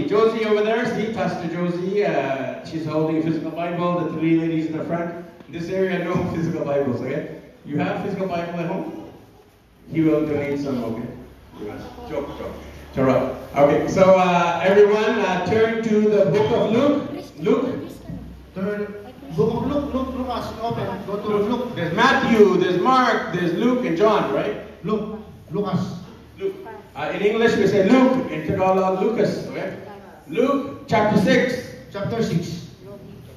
Josie. Josie over there, see Pastor Josie. She's holding a physical Bible. The three ladies in the front. In this area, no physical Bibles, okay? You have physical Bible at home? He will donate some, okay? Joke. Tara. Okay, so everyone turn to the book of Luke. Luke. Book of Luke, Lucas, open. Go to Luke. There's Matthew, there's Mark, there's Luke and John, right? Lucas. Luke. In English we say Luke, in Tagalog Lucas, okay? Luke chapter 6. Chapter 6.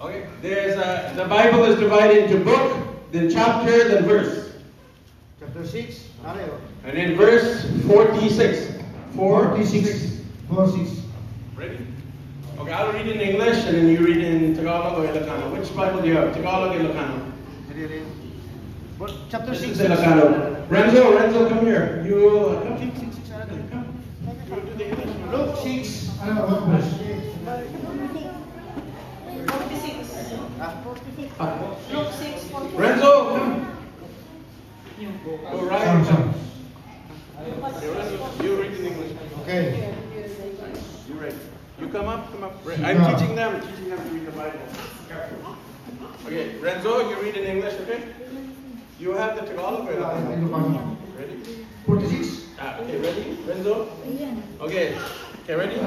Okay. There's the Bible is divided into book, then chapter, then verse. Chapter 6. And then verse 46. 46. Ready? Okay, I'll read in English and then you read in Tagalog or Ilocano. Which Bible do you have? Tagalog or Ilocano? Chapter This 6. is Ilocano. Renzo, come here. You will come. Come. You will do the English. Luke 6. What verse? 46. Luke 6, 46. Renzo, come. Go right. Okay, Renzo, you read in English. Okay. You ready? You come up. I'm teaching them to read the Bible. Okay, Renzo, you read in English, okay? You have the Tagalog. Ready? 46. Okay, ready, Renzo? Okay, ready?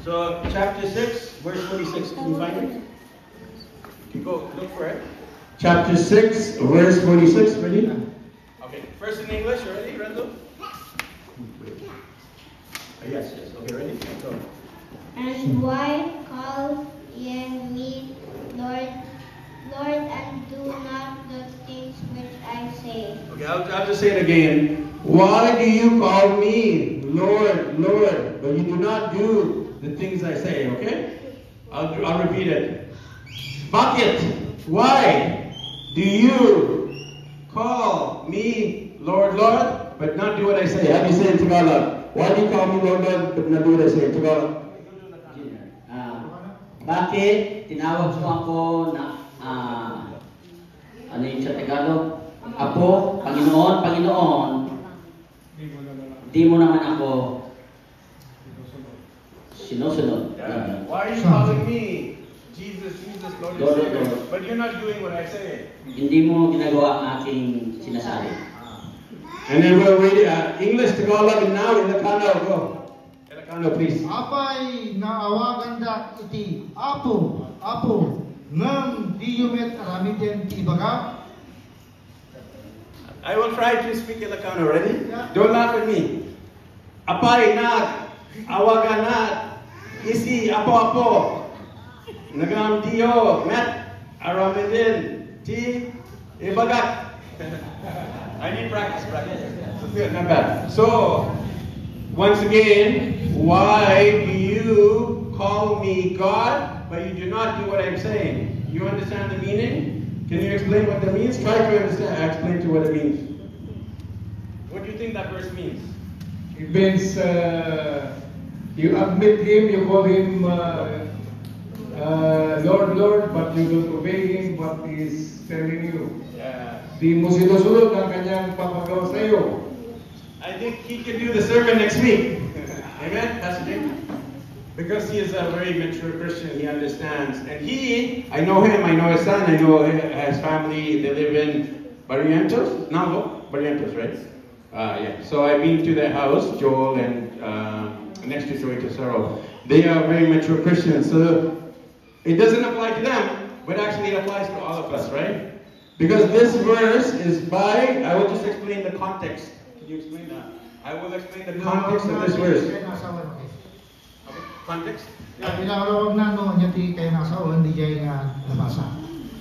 So, chapter 6, verse 46. Can you find it? Okay, go, look for it. Chapter 6, verse 46. Ready? Okay, first in English. Ready, Renzo? Yes. Okay, ready? Go. And why call ye me Lord, Lord, and do not the things which I say? Okay, I'll just say it again. Why do you call me Lord, Lord, but you do not do the things I say? Okay? I'll repeat it. Bakit? Why do you call me Lord, Lord, but not do what I say? How do you say in Tagalog? Why do you call me Lord, Lord, but not do what I say in Tagalog? Bakit tinawag mo ako na ano yung sa Tagalog? Apo, Panginoon, di mo naman ako sinusunod. Why are you calling me Jesus, Lord, Lord, and Savior, Lord. but you're not doing what I say? Hindi mo ginagawa ang aking sinasabi. And then we'll read English, Tagalog, and now Ilocano. Go. Ilocano, please. Apay naawagan da iti Apo, ngam di yumet aramiden ti ibaga. I will try to speak Ilocano. Ready? Yeah. Don't laugh at me. Apay na, awagan na, isi, apo, nagam diyo, met, aramidin, ti, ibagat. I need practice. So good, not bad. So, once again, why do you call me God, but you do not do what I'm saying? You understand the meaning? Can you explain what that means? Try to explain to what it means. What do you think that verse means? It means you admit him, you call him Lord, but you don't obey him what he is telling you. Yeah. Di mo sinusunod ang kanyang papagawa sa iyo. I think he can do the sermon next week. Amen, Pastor Jim? Because he is a very mature Christian, he understands. And I know him, I know his son, I know his family. They live in Barrientos? Barrientos, right? Yeah. So I've been to their house, Joel and next to Joey Tesoro. They are very mature Christians. So it doesn't apply to them, but actually it applies to all of us, right? Because this verse is I will just explain the context. Can you explain that? I will explain the context of this verse. Context? Pinakawag na no niya ti kay nasawa hindi jay nga nabasa.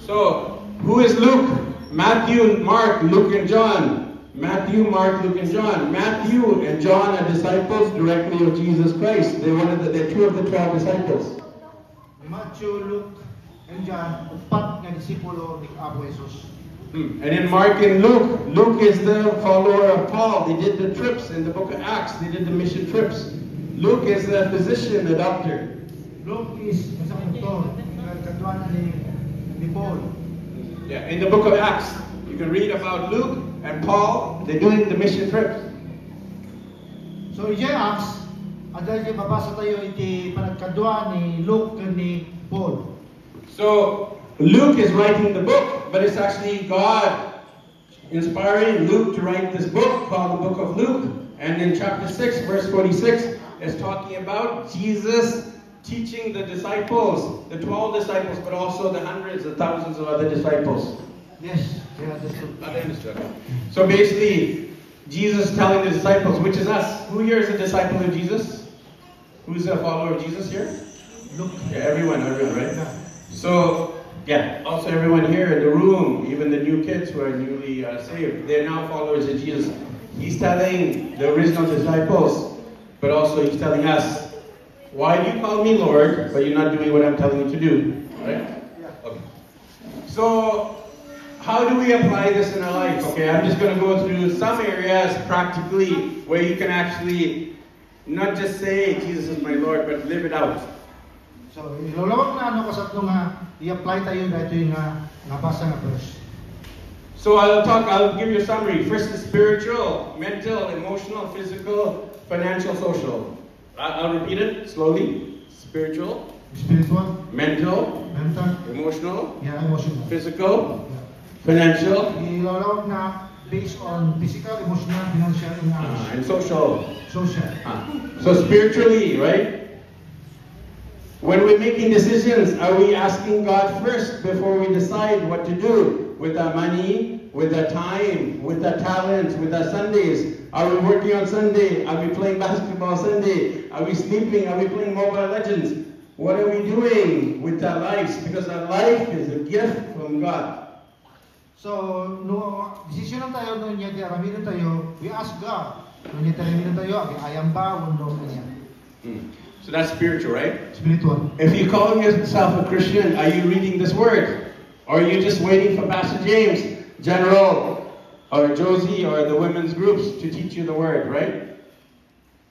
So, who is Luke? Matthew, Mark, Luke, and John. Matthew, Mark, Luke, and John. Matthew and John are disciples directly of Jesus Christ. They're two of the 12 disciples. Matthew, Luke, and John, upat nga disipulo ni Apo Jesus. And in Mark and Luke is the follower of Paul. They did the trips in the book of Acts. They did the mission trips. Luke is a physician, a doctor. Luke is sa doktor, nagkatuan ni Paul. Yeah, in the book of Acts, you can read about Luke and Paul. They're doing the mission trips. So, Acts, Adal kay babasa tayo iti panagkadwa ni Luke ni Paul. So Luke is writing the book, but it's actually God inspiring Luke to write this book called the Book of Luke. And in chapter 6, verse 46, is talking about Jesus teaching the disciples, the 12 disciples, but also the hundreds of thousands of other disciples. Yes, kaya understood. Understood. So basically, Jesus telling the disciples, which is us. Who here is a disciple of Jesus? Who's a follower of Jesus here? Luke. Yeah, everyone, right? Yeah. So, yeah, also everyone here in the room, even the new kids who are newly saved, they're now followers of Jesus. He's telling the original disciples, but also he's telling us, why do you call me Lord, but you're not doing what I'm telling you to do? Right? Okay. So, how do we apply this in our life? Okay, I'm just going to go through some areas practically where you can actually not just say Jesus is my Lord, but live it out. So, ilolawag na ano kasat nga i-apply tayo dito yung nabasa nga verse. So I'll give you a summary. First is spiritual, mental, emotional, physical, financial, social. I'll repeat it slowly. Spiritual, Spiritual, mental, mental, emotional, yeah, emotional. physical, Yeah. financial, Ilolawag na based on physical, emotional, financial, and social. social. So spiritually, right? When we're making decisions, are we asking God first before we decide what to do with our money, with our time, with our talents, with our Sundays? Are we working on Sunday? Are we playing basketball Sunday? Are we sleeping? Are we playing Mobile Legends? What are we doing with our lives? Because our life is a gift from God. So, no, decision tayo no niya araminon tayo, we ask God. No niya araminon tayo, ayam ba undo niya. So that's spiritual, right? Spiritual. If you call yourself a Christian, are you reading this word? Or are you just waiting for Pastor James, General, or Josie, or the women's groups to teach you the word, right?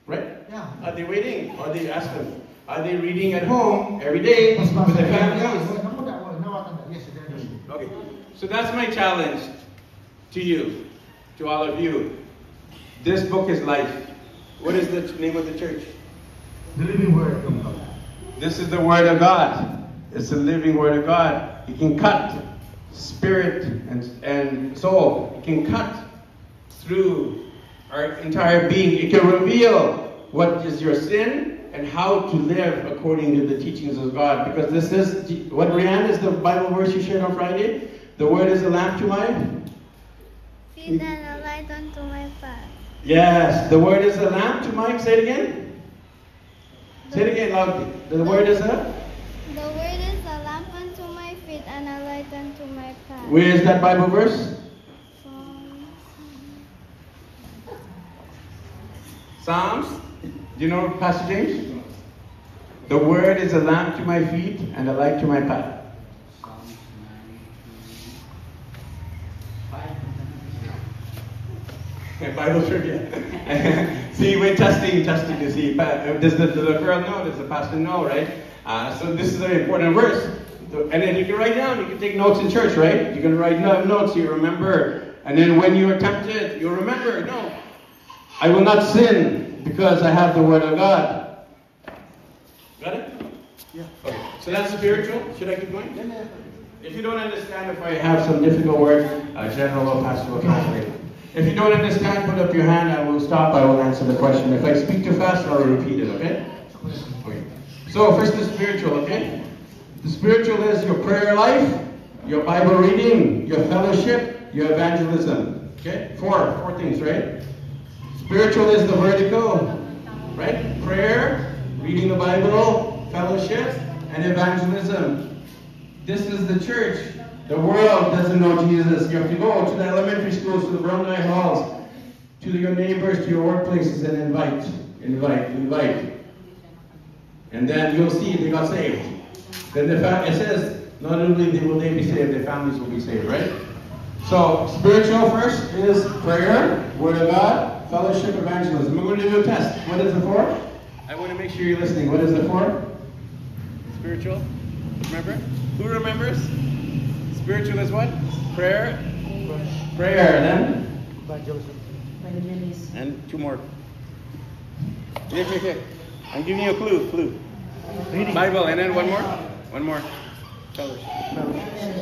Right? Yeah. Are they waiting? Or they ask them? Are they reading at home every day with their families? Yes, Okay. So that's my challenge to you, to all of you. This book is life. What is the name of the church? the living word of God. This is the Word of God. It's the living Word of God. It can cut spirit and soul. It can cut through our entire being. It can reveal what is your sin and how to live according to the teachings of God. Because this is, what Rianne is the Bible verse you shared on Friday? The Word is a lamp to my Feet and a light unto my path. Yes, the Word is a lamp to my, say it again. Say it again loudly. The Word is a? The word is a lamp unto my feet and a light unto my path. Where is that Bible verse? Psalms. Do you know Pastor James? The Word is a lamp to my feet and a light to my path. Bible trivia. See, we're testing to see. Does the girl know? Does the pastor know, right? So this is an important verse. And then you can write down, you can take notes in church, right? You can write notes so you remember. And then when you are tempted, you'll remember, no, I will not sin because I have the Word of God. Got it? Yeah. Okay. So that's spiritual. Should I keep going? If you don't understand, if I have some difficult words, General or Pastor will translate. If you don't understand, put up your hand. I will stop. I will answer the question. If I speak too fast, I'll repeat it, okay? Okay. So first the spiritual, okay? The spiritual is your prayer life, your Bible reading, your fellowship, your evangelism. Okay? Four things, right? Spiritual is the vertical, right? Prayer, reading the Bible, fellowship, and evangelism. This is the church. The world doesn't know Jesus. You have to go to the elementary schools, to the Bromley halls, to your neighbors, to your workplaces, and invite. And then you'll see they got saved. Then it says, not only will they be saved, their families will be saved, right? So, spiritual first is prayer, Word of God, fellowship, evangelism. We're going to do a test. What is the for? I want to make sure you're listening. What is the for? Spiritual. Remember? Who remembers? Spiritual is what? Prayer. Prayer, then? Evangelism. Evangelist. And two more. Here. I'm giving you a clue. Bible, and then one more. Fellowship.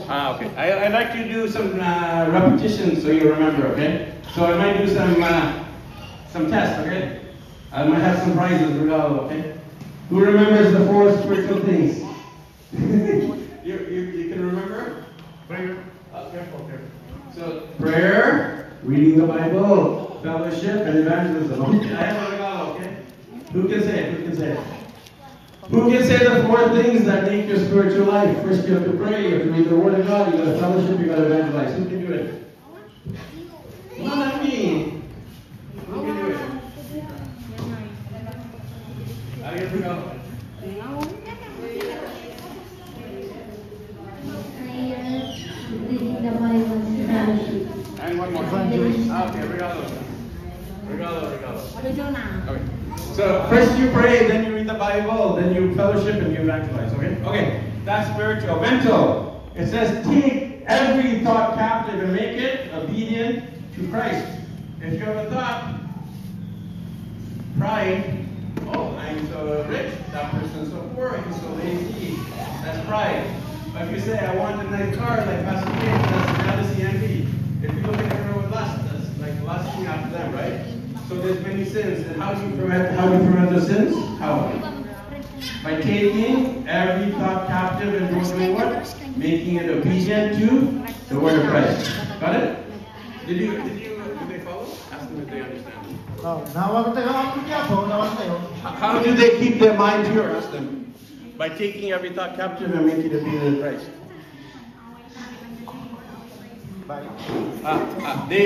Okay. I'd like to do some repetition so you remember, okay? So I might do some tests, okay? I might have some prizes, okay? Who remembers the 4 spiritual things? you can remember? Prayer. Careful. So prayer, reading the Bible, fellowship, and evangelism. Okay, I have a regalo, okay? Who can say it? Who can say the 4 things that make your spiritual life? First, you have to pray, you have to read the Word of God, you got to fellowship, you got to evangelize. Who can do it? Not me. Who can do it? I have a regalo. Reading the Bible and fellowship. And one more. Okay, regalo. Okay. So first you pray, then you read the Bible, then you fellowship and you evangelize. Okay. That's spiritual. Mental. It says take every thought captive and make it obedient to Christ. If you have a thought, pride. Oh, I'm so rich. That person's so poor. He's so lazy. That's pride. But if you say, I want a nice car, like Pastor James, that's jealousy, envy. If you look at everyone with lust, that's like lusting after them, right? So there's many sins. And how do you prevent the sins? How? By taking every thought captive and doing what? Making it obedient to the word of Christ. Got it? Did they follow? Ask them if they understand. How do they keep their mind pure? Ask them. By taking every thought captive and making it obedient to Christ.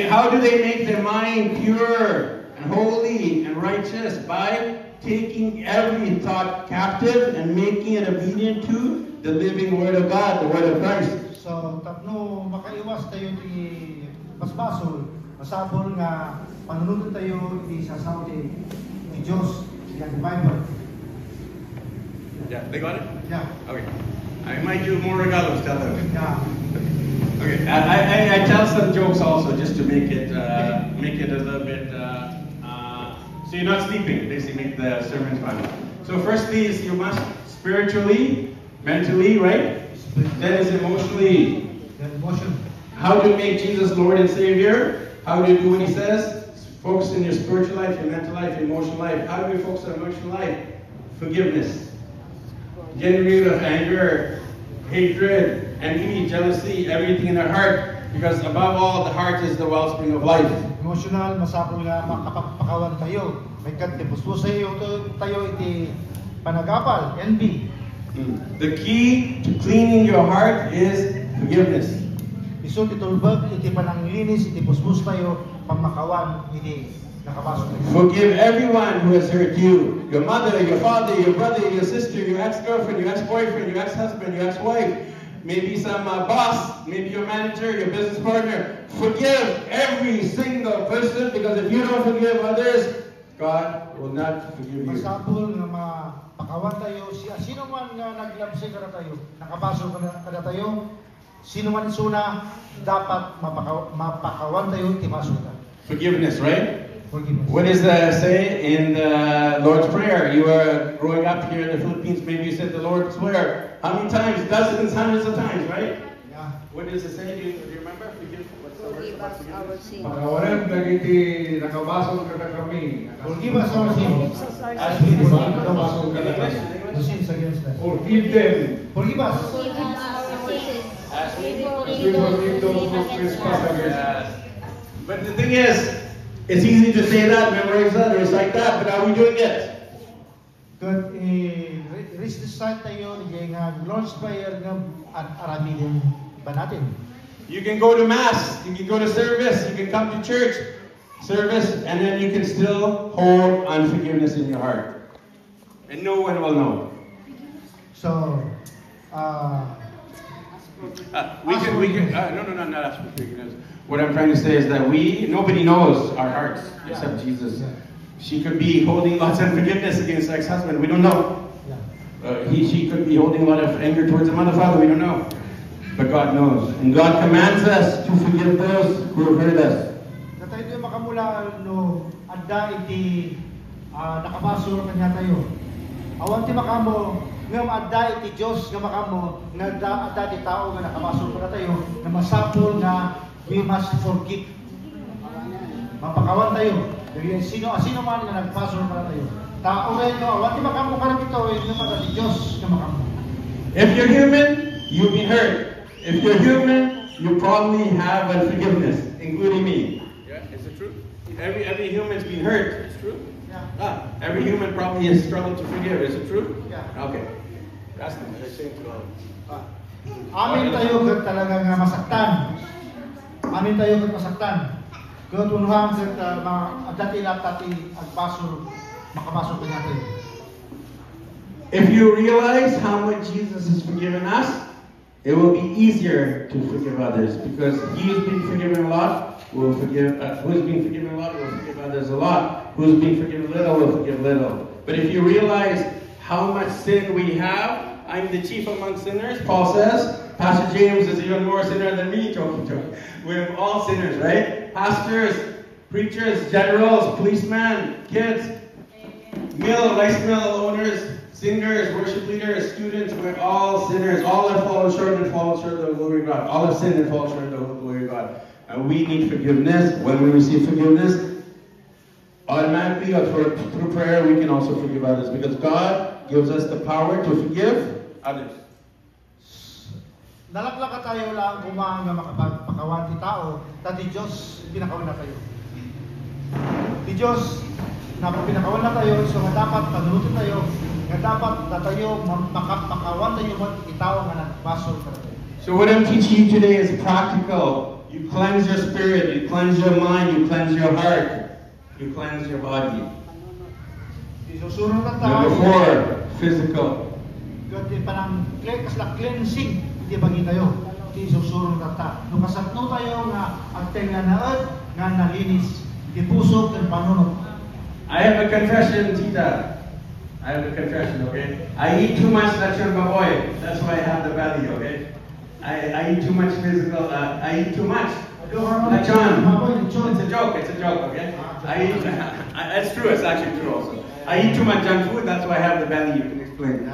How do they make their mind pure and holy and righteous? By taking every thought captive and making it obedient to the living Word of God, the Word of Christ. So, tapno makaiwas tayo ti basbasol, masabol nga panunod tayo ti sasaw ti Diyos, yung Bible. Yeah, they got it? Yeah. Okay. I might do more regalos, tell them. Yeah. Okay. I tell some jokes also just to make it a little bit so you're not sleeping, basically make the sermon fun. So firstly is you must spiritually, mentally, right? Then is emotionally. Emotion. How do you make Jesus Lord and Savior? How do you do what He says? Focus on your spiritual life, your mental life, your emotional life. How do we focus on emotional life? Forgiveness. Getting rid of anger, hatred, envy, jealousy, everything in our heart. Because above all, the heart is the wellspring of life. Emotional, masabol nga makapagpakawan tayo. May katipos tayo iti panagapal, envy. The key to cleaning your heart is forgiveness. Iso titulbag iti pananglinis iti pusbus tayo pamakawan iti nakapasok. Forgive everyone who has hurt you. Your mother, your father, your brother, your sister, your ex-girlfriend, your ex-boyfriend, your ex-husband, your ex-wife. Maybe some boss, maybe your manager, your business partner. Forgive every single person, because if you don't forgive others, God will not forgive you. Masabol nga mapakawan tayo. Sino man nga naglabsi kada tayo, nakapasok kada tayo, sino man isuna, dapat mapakawan tayo, timasok ka. Forgiveness, right? Forgiveness. What does that say in the Lord's Prayer? You were growing up here in the Philippines, maybe you said the Lord's Prayer. How many times? Dozens, hundreds of times, right? Yeah. What does it say? Do you remember? What's the word about forgiveness? Pakawalan dagiti nakabasol kada kami. Forgive us our sins. As we forgive Nakabasol kada kami. The sins against us. Forgive them. Forgive us. As we As we forgive those who trespass against us. But the thing is, it's easy to say that, memorize that, recite that, but are we doing it? Kung recite tayo, yung Lord's Prayer nga araminin ba natin? You can go to Mass, you can go to service, you can come to church, service, and then you can still hold unforgiveness in your heart. And no one will know. So, not ask for forgiveness. What I'm trying to say is that nobody knows our hearts except Jesus. She could be holding lots of unforgiveness against her ex-husband. We don't know. She could be holding a lot of anger towards the mother, father. We don't know. But God knows. And God commands us to forgive those who have hurt us. Natay tayo makamula no adda iti nakapasok kanya tayo. Awan ti makamo ngam adda iti Dios nga makamo nga adda ti tao nga nakapasok na tayo na masapol nga we must forgive. Mapakawan tayo. Dili sino man nga nagpasok na tayo. Tao rin no awan ti makamo karang ito nga mata ti Dios nga makamo. If you're human, you've been hurt. If you're human, you probably have unforgiveness, including me. Yeah, is it true? Every human's been hurt. It's true. Yeah. Every human probably has struggled to forgive. Is it true? Yeah. Okay. That's the same to God. Amin tayo kat talaga nga masaktan. Amin tayo kat masaktan. Kat unuhang kat adati latati agpasol makapasok na natin. If you realize how much Jesus has forgiven us, it will be easier to forgive others because He has been forgiven a lot. Will forgive. Who's been forgiven a lot will forgive others a lot. Who's been forgiven little will forgive little. But if you realize how much sin we have, I'm the chief among sinners. Paul says. Pastor James is even more sinner than me. Joke. We're all sinners, right? Pastors, preachers, generals, policemen, kids, rice mill owners, singers, worship leaders, students, we're all sinners. All have fallen short of the glory of God. All have sinned and fallen short of the glory of God. And we need forgiveness. When we receive forgiveness, automatically or through prayer, we can also forgive others. Because God gives us the power to forgive others. Nalaklaka tayo lang kumang nga makapakawan ti tao, tati Diyos pinakawan na tayo. Ti Diyos na pinakawan na tayo, so nga dapat panunutin tayo, nga dapat na tayo makapakawan tayo itaw nga nagbasol ka tayo. So what I'm teaching you today is practical. You cleanse your spirit, you cleanse your mind, you cleanse your heart, you cleanse your body. Isusurong na tayo. Number 4, physical. Gati panang kasla cleansing, di bagi tayo. Isusurong na tayo. Nung kasatno tayo nga agteng nga naad, nga nalinis, di puso ken panunod. I have a confession, Tita. I have a confession, okay? I eat too much lechon baboy. That's why I have the belly, okay? I eat too much physical, I eat too much lechon. It's a joke, okay? It's true, it's actually true also. I eat too much junk food, that's why I have the belly, you can explain.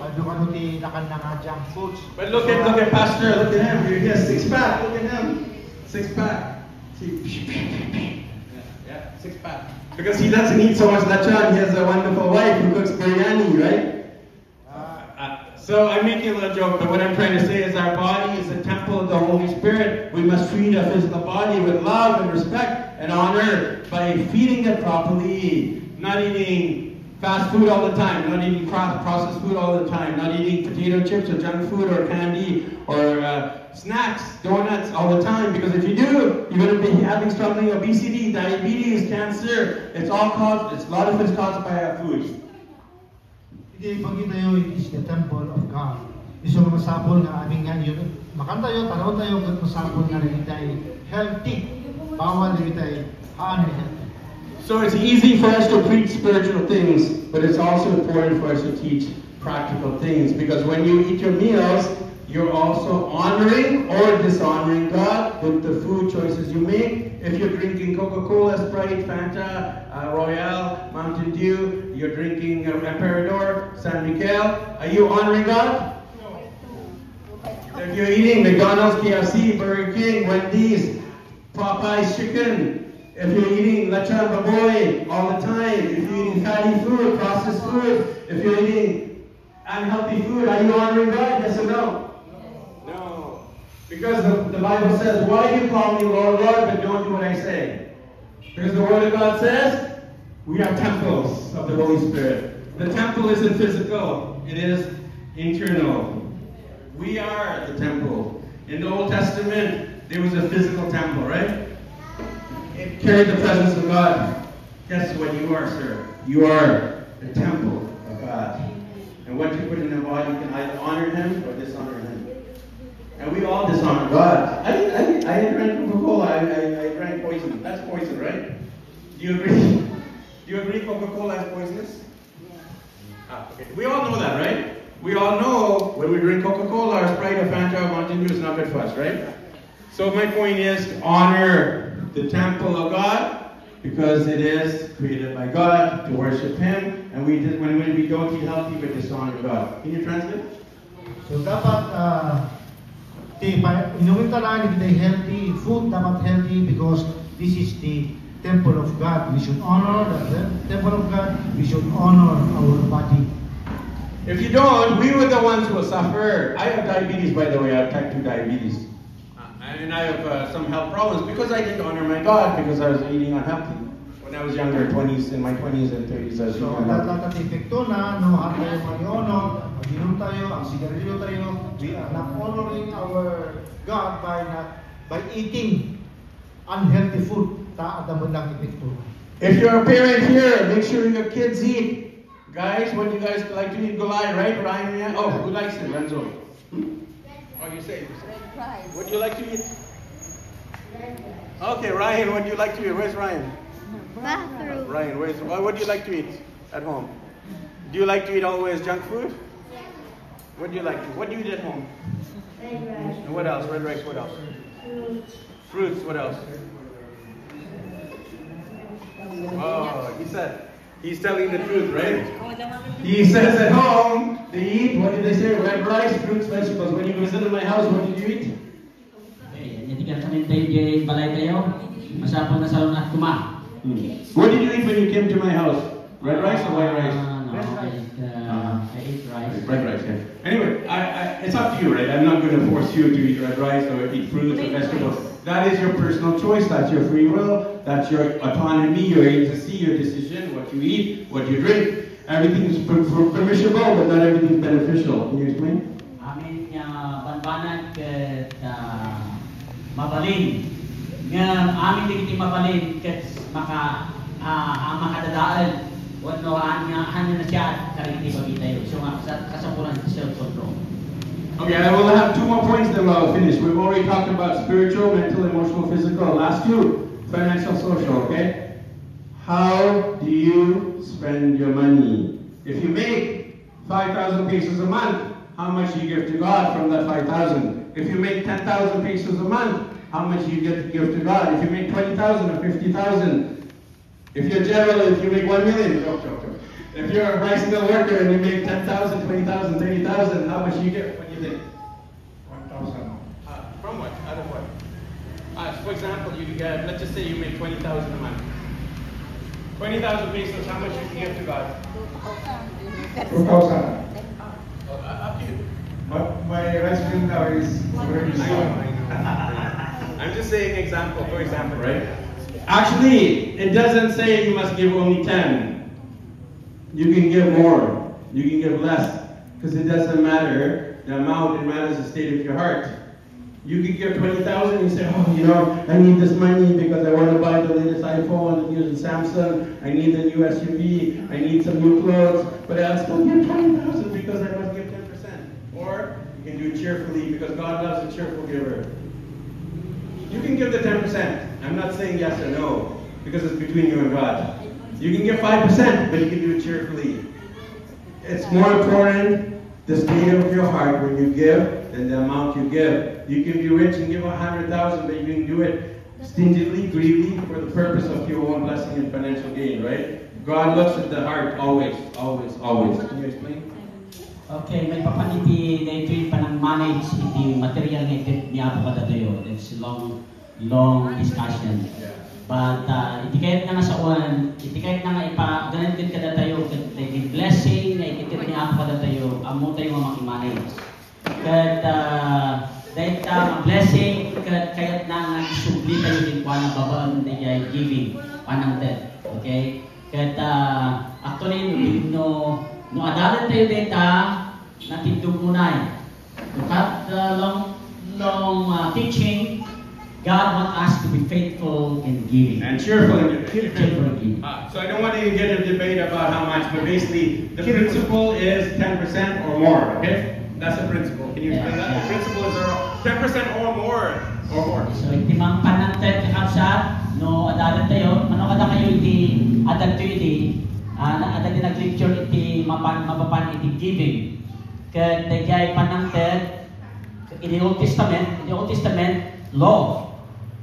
But look at Pastor, look at him, he has 6-pack, look at him. 6-pack. See? Yeah, 6-pack. Because he doesn't eat so much lechon, he has a wonderful wife who cooks biryani, right? So I'm making a little joke, but what I'm trying to say is our body is a temple of the Holy Spirit. We must treat our physical body with love and respect and honor by feeding it properly, not eating fast food all the time, not eating processed food all the time, not eating potato chips or junk food or candy or snacks, donuts all the time. Because if you do, you're going to be having struggling obesity, diabetes, cancer. It's all caused. A lot of it's caused by our food. Hindi pag tayo is the temple of God. Iso masapol nga aming nga yun. Makan tayo, tanaw tayo kat masapol nga rin tayo healthy. Bawal rin tayo healthy. So it's easy for us to preach spiritual things, but it's also important for us to teach practical things. Because when you eat your meals, you're also honoring or dishonoring God with the food choices you make. If you're drinking Coca-Cola, Sprite, Fanta, Royale, Mountain Dew, you're drinking Emperador, San Miguel, are you honoring God? No. If you're eating McDonald's, KFC, Burger King, Wendy's, Popeye's chicken, if you're eating lechon baboy all the time, if you're eating fatty food, processed food, if you're eating unhealthy food, are you honoring God? Yes or no? No. Because the Bible says, why do you call me Lord, Lord, but don't do what I say? Because the Word of God says, we are temples of the Holy Spirit. The temple isn't physical, it is internal. We are the temple. In the Old Testament, there was a physical temple, right? It carried the presence of God. Guess what you are, sir? You are the temple of God. And what you put in the body, you can either honor Him or dishonor Him. And we all dishonor God. I drank Coca-Cola. I drank poison. That's poison, right? Do you agree? Do you agree Coca-Cola is poisonous? Okay. We all know that, right? We all know when we drink Coca-Cola or Sprite or Fanta or Mountain Dew, it's not good for us, right? So my point is to honor the temple of God because it is created by God to worship Him, and when we don't eat healthy, we dishonor God. Can you translate? So dapat inumin talaan kita healthy food, dapat healthy because this is the temple of God. We should honor the temple of God. We should honor our body. If you don't, we were the ones who will suffer. I have diabetes, by the way. I have type 2 diabetes. And I have some health problems because I didn't honor my God, because I was eating unhealthy. When I was younger, in my 20s and 30s, I was So eating unhealthy. dapat epekto na no hard tayo mag-honor, mag-inom tayo, ang sigarilyo tayo. We are not honoring our God by eating unhealthy food. Taadamon lang epekto. If you're a parent here, make sure your kids eat. Guys, what do you guys like to eat? Gulai, right? Ryan, yeah? Oh, who likes it? Renzo. Oh, you say. What do you like to eat? Okay, Ryan, what do you like to eat? Where's Ryan? Bathroom. Ryan, what do you like to eat at home? Do you like to eat always junk food? What do you like to? What do you eat at home? Red rice. And what else? Red rice, what else? Fruits, what else? Oh, he's telling the truth, right? He says at home, they eat, what did they say? Red rice, fruits, vegetables. When you visited my house, what did you eat? Nitikan kami tayo di balay tayo. Masapon na salon at kuma. What did you eat when you came to my house? Red rice or white rice? No, I ate rice. Red rice, yeah. Anyway, it's up to you, right? I'm not going to force you to eat red rice or eat fruits or vegetables. That is your personal choice. That's your free will. That's your autonomy, your agency, your decision, what you eat, what you drink. Everything is permissible, but not everything is beneficial. Can you explain? Amin nga banbanan ket mabalin. Nga amin digiti mabalin ket makadadaan wano hanya na siya kariti bagitayo. So kasapulan siya kontrol. Okay, I will have 2 more points, then I'll finish. We've already talked about spiritual, mental, emotional, physical. Last 2, financial, social, okay? How do you spend your money? If you make 5,000 pesos a month, how much do you give to God from that 5,000? If you make 10,000 pesos a month, how much do you get to give to God? If you make 20,000 or 50,000, if you're general, if you make 1 million, if you're a rice mill worker and you make 10,000, 20,000, 30,000, how much do you get? What do you think? 1,000. From what? Out of what? For example, you get, let's just say you make 20,000 a month. 20,000 pesos, how much you can give to God? 2,000. Up to you. But my rice mill now is already sold. I'm just saying example, for example, right? Actually, it doesn't say you must give only 10. You can give more. You can give less. Because it doesn't matter the amount, it matters the state of your heart. You can give 20,000 and say, oh, I need this money because I want to buy the latest iPhone, the new Samsung, I need the new SUV, I need some new clothes, but I'll still give 20,000 because I must give 10%. Or you can do it cheerfully because God loves a cheerful giver. You can give the 10%. I'm not saying yes or no, because it's between you and God. You can give 5%, but you can do it cheerfully. It's more important the state of your heart when you give than the amount you give. You can be rich and give 100,000, but you can do it stingily, greedily, for the purpose of your own blessing and financial gain, right? God looks at the heart always, always, always. Can you explain? Okay, may papaniti na ito yung panang-manage iti material na ito niya po kada tayo. It's long discussion. But iti kahit nga sa uwan, iti kahit nga ipa-ganun din kada tayo, iti blessing na iti niya po kada tayo, amo tayo nga makimanage. Kat dahil blessing, kahit na nga isubli tayo din kwa na babaan na giving, panang death. Okay? Kat actually, no adalan tayo data natin dumunay. At long teaching, God wants us to be faithful in giving. And cheerful in Cheerful in giving. So I don't want to get a debate about how much, but basically the principle is 10% or more, okay? That's the principle. Can you explain that? The principle is 10% or more. So iti mang panantet kakabsat, no adalan tayo, mano kada kayo iti adag to iti, adag din nag-lecture iti mapapan iti giving. Kat dayjay panantet, in the Old Testament law,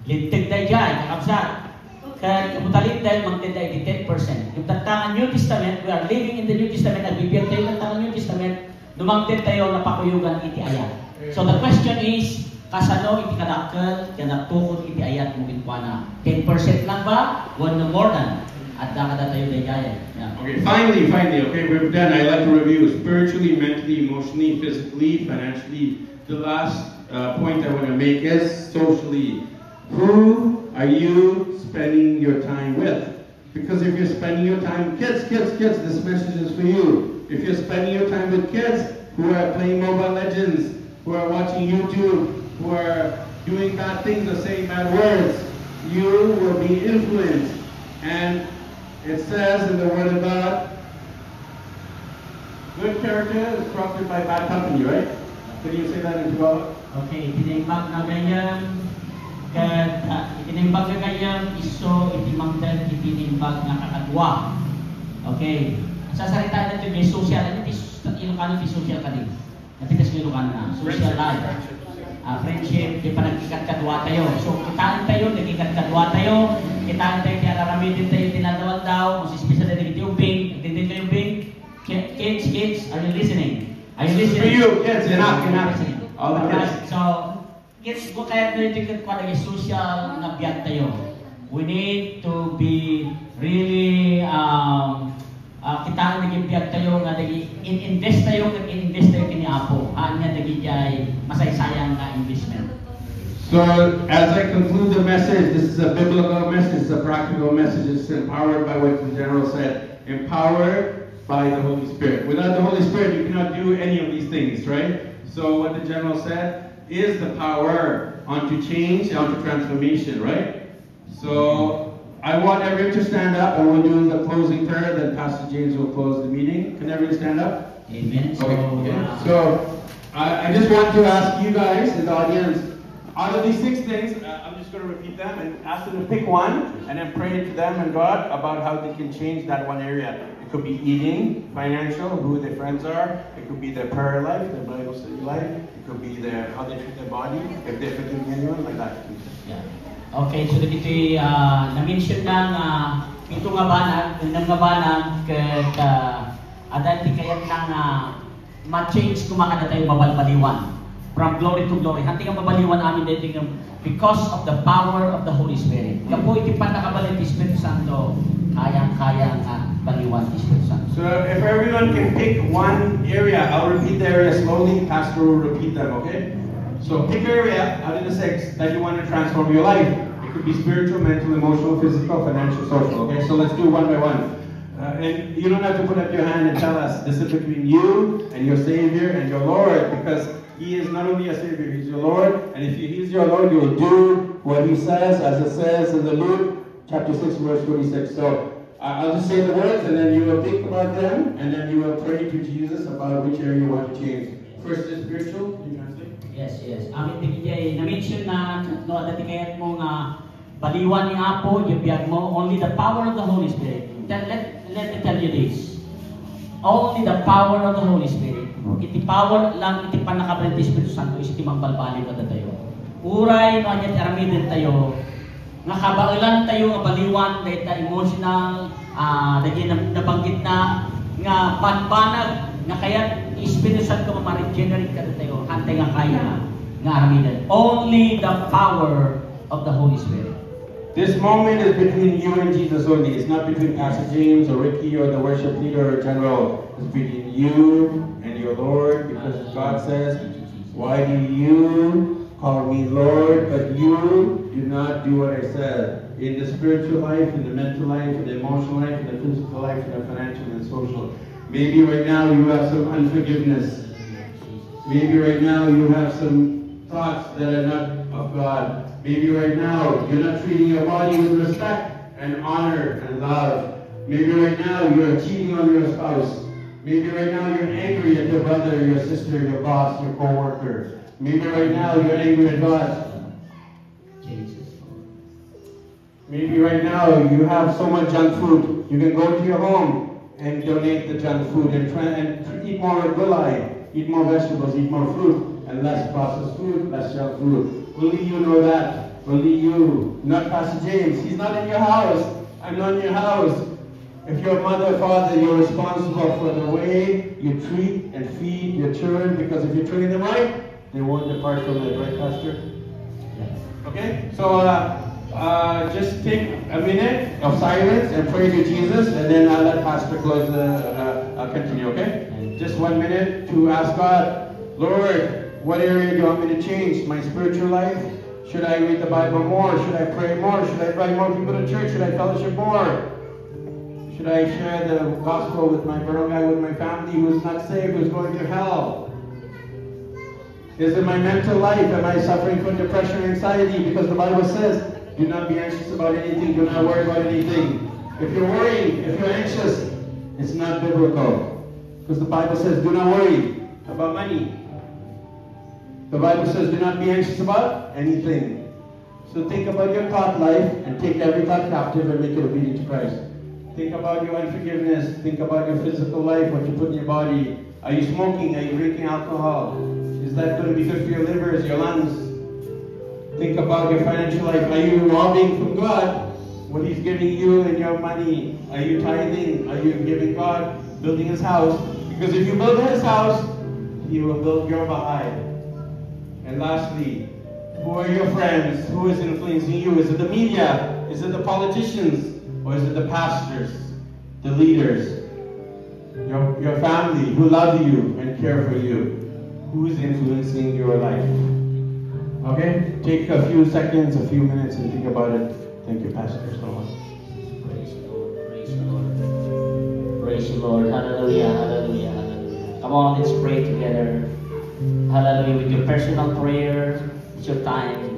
lintig dayjay kakabsat. Kaya kabutalin dahil magtinda iti 10%. Yung tantangan New Testament, we are living in the New Testament, nagbibiyag tayo tantangan New Testament, dumangtin tayo na pakuyugan iti ayat. So the question is, kasano iti kadakkel, kanatukod iti ayat mo kinkwana. 10% lang ba? One no more than. At dakada tayo dayayan. Yeah. Okay, finally, okay, we're done. I'd like to review spiritually, mentally, emotionally, physically, financially. The last point I want to make is socially. Who are you spending your time with? Because if you're spending your time with kids, this message is for you. If you're spending your time with kids who are playing Mobile Legends, who are watching YouTube, who are doing bad things or saying bad words, you will be influenced. And it says in the Word of God, good character is corrupted by bad company, right? Can you say that in Tagalog? Okay, tinimbag na ganyan, itinimbag na ganyan, iso, itimangdan, itinimbag na kakadwa. Okay, sa salita natin may social, Ilocano may social ka din. Napitas ko Ilocano na, social life. Friendship, di pa nagkikat-kadwa tayo. So, kitaan tayo, nagkikat-kadwa tayo, kitaan tayo, tiyalaramitin tayo, tinadawal daw, masisipisa na nagkiti yung bing, nagtindin kayo yung bing. Kids, are you listening? Are you listening? For you, kids, enough. All the kids. So, kids, kung kaya tayo tingkat ko na social na biyag tayo, we need to be really, kitaan naging biyag tayo, nga in-invest tayo kini Apo. Nga naging masaysayang na investment. So, as I conclude the message, this is a biblical message, it's a practical message. It's empowered by what the general said. Empowered by the Holy Spirit. Without the Holy Spirit, you cannot do any of these things, right? So, what the general said is the power onto change, onto transformation, right? So, I want everyone to stand up, and we'll do the closing prayer, then Pastor James will close the meeting. Can everyone stand up? Amen. So, I just want to ask you guys, in the audience, out of these 6 things, I'm just going to repeat them and ask them to pick one, and then pray to them and God about how they can change that one area. It could be eating, financial, who their friends are. It could be their prayer life, their Bible study life. It could be how they treat their body, if they're forgiving anyone, like that. Yeah. Okay, so dito na-mention ng ito nga banag adan ti kayat ng ma-change kumakada tayo mabalbaliwan from glory to glory. Hanti nga mabaliwan amin dito because of the power of the Holy Spirit. Kapo iti panakabalit ti Espiritu Santo, kayang-kayang baliwan ti Espiritu Santo. So if everyone can pick one area, I'll repeat the area slowly, Pastor will repeat them, okay? So pick an area out of the 6 that you want to transform your life. It could be spiritual, mental, emotional, physical, financial, social, okay? So let's do one by one. And you don't have to put up your hand and tell us. This is between you and your Savior and your Lord, because He is not only a Savior, He's your Lord. And if He's your Lord, you'll do what He says, as it says in the Luke chapter 6, verse 26. So I'll just say the words, and then you will think about them, and then you will pray to Jesus about which area you want to change. First is spiritual. Can you translate? Yes. Amin tigay na-mention na dati kayat mo nga baliwan ni Apo, yung biyag mo, only the power of the Holy Spirit. Then let me tell you this. Only the power of the Holy Spirit. Iti power lang, iti panakabalit ti Espiritu Santo, iti mangbalbali ka tayo. Uray, no, anyat aramidin tayo, nga kabailan tayo, nga baliwan, dahil ta emotional, dahil nabanggit na, nga panbanag, nga kaya Espiritu Santo nga ma-regenerate ka tayo, hantay nga kaya, nga aramidin. Only the power of the Holy Spirit. This moment is between you and Jesus only. It's not between Pastor James or Ricky or the worship leader or general. It's between you and your Lord, because God says, why do you call me Lord, but you do not do what I said? In the spiritual life, in the mental life, in the emotional life, in the physical life, in the financial and social. Maybe right now you have some unforgiveness. Maybe right now you have some thoughts that are not of God. Maybe right now you're not treating your body with respect and honor and love. Maybe right now you're cheating on your spouse. Maybe right now you're angry at your brother, your sister, your boss, your co-worker. Maybe right now you're angry at God. Maybe right now you have so much junk food. You can go to your home and donate the junk food and eat more gulai, eat more vegetables, eat more fruit, and less processed food, less junk food. Only you know that. Only you, not Pastor James. He's not in your house. I'm not in your house. If you're a mother, father, you're responsible for the way you treat and feed your children, because if you're treating them right, they won't depart from it, right, Pastor? Okay? So, just take a minute of silence and pray to Jesus, and then I'll let Pastor close I'll continue, okay? Just 1 minute to ask God, Lord, what area do you want me to change? My spiritual life? Should I read the Bible more? Should I pray more? Should I invite more people to church? Should I fellowship more? Should I share the gospel with my brother guy, with my family who's not saved, who's going to hell? Is it my mental life? Am I suffering from depression and anxiety? Because the Bible says, do not be anxious about anything. Do not worry about anything. If you're worrying, if you're anxious, it's not biblical. Because the Bible says, do not worry about money. The Bible says, do not be anxious about anything. So think about your thought life and take every thought captive and make it obedient to Christ. Think about your unforgiveness. Think about your physical life, what you put in your body. Are you smoking? Are you drinking alcohol? Is that going to be good for your livers, your lungs? Think about your financial life. Are you robbing from God what He's giving you and your money? Are you tithing? Are you giving God, building His house? Because if you build His house, He will build your behind. And lastly, who are your friends? Who is influencing you? Is it the media? Is it the politicians? Or is it the pastors, the leaders, your family who love you and care for you? Who is influencing your life? Okay? Take a few seconds, a few minutes and think about it. Thank you, Pastor, so much. Praise the Lord, praise the Lord. Praise the Lord. Hallelujah, hallelujah, hallelujah. Come on, let's pray together. Hallelujah. With your personal prayer, it's your time.